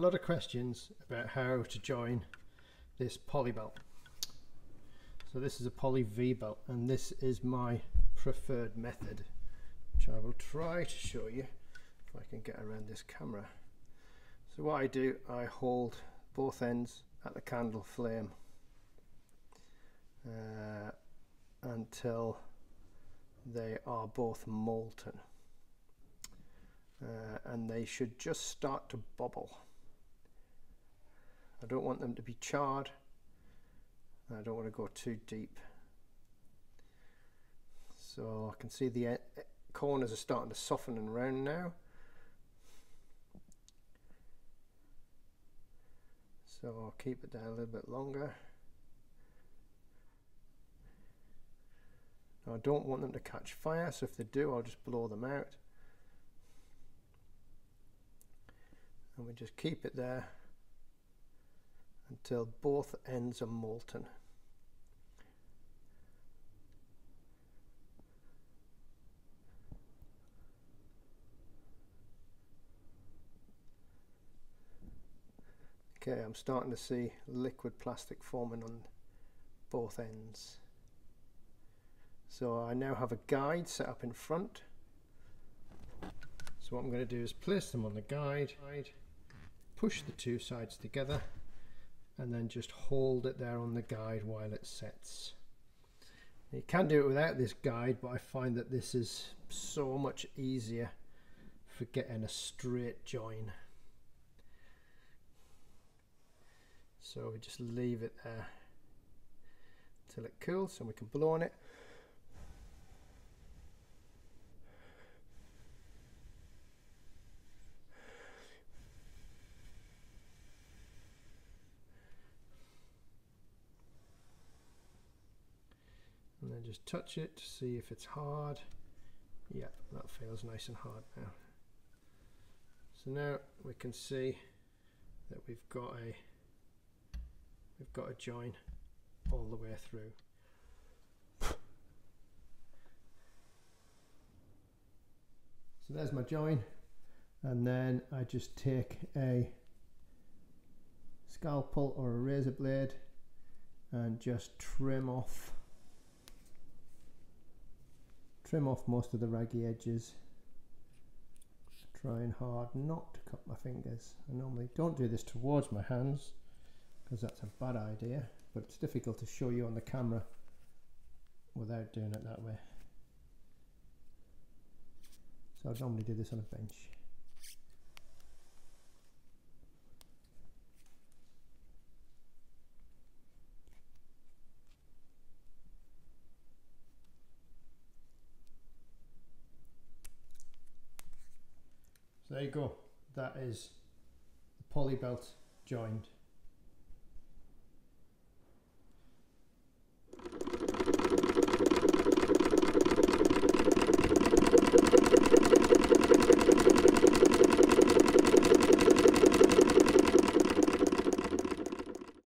lot of questions about how to join this poly belt. So this is a poly V belt, and this is my preferred method, which I will try to show you if I can get around this camera. So what I do, I hold both ends at the candle flame until they are both molten, and they should just start to bubble. I don't want them to be charred. I don't want to go too deep. So I can see the corners are starting to soften and round now. So I'll keep it there a little bit longer. Now I don't want them to catch fire, so if they do, I'll just blow them out. And we just keep it there until both ends are molten. Okay, I'm starting to see liquid plastic forming on both ends. So I now have a guide set up in front. So what I'm going to do is place them on the guide, push the two sides together, and then just hold it there on the guide while it sets. You can do it without this guide, but I find that this is so much easier for getting a straight join. So we just leave it there till it cools and we can blow on it. And then just touch it to see if it's hard. Yeah, that feels nice and hard now. So now we can see that we've got a join all the way through. So there's my join, and then I just take a scalpel or a razor blade and just trim off most of the raggy edges, trying hard not to cut my fingers. I normally don't do this towards my hands because that's a bad idea, but it's difficult to show you on the camera without doing it that way. So I normally do this on a bench. So there you go, that is the poly belt joined.